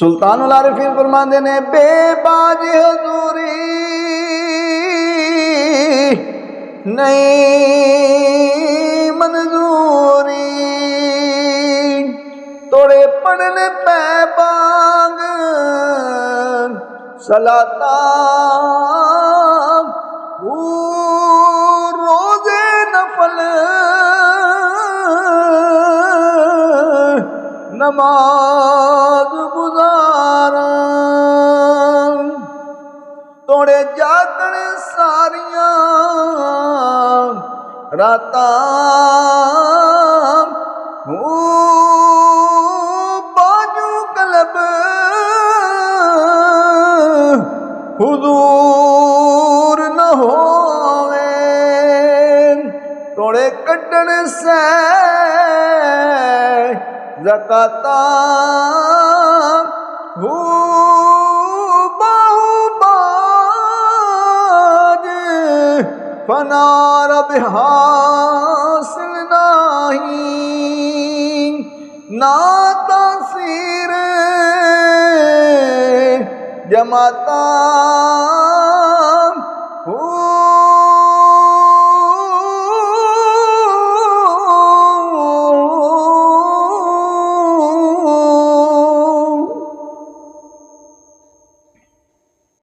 सुल्तानुल आरिफीन फरमाते ने बेबाज हजूरी नहीं मंजूरी तोड़े पढ़ने पै बांग सलाता रोजे नफल नमाज गुजारा तोड़े जागण सारिया राता बाजू कलब हुजूर न होवे तोड़े कड्डण से ज़काता बाज फनार हासिल नहीं ना तासीर जमाता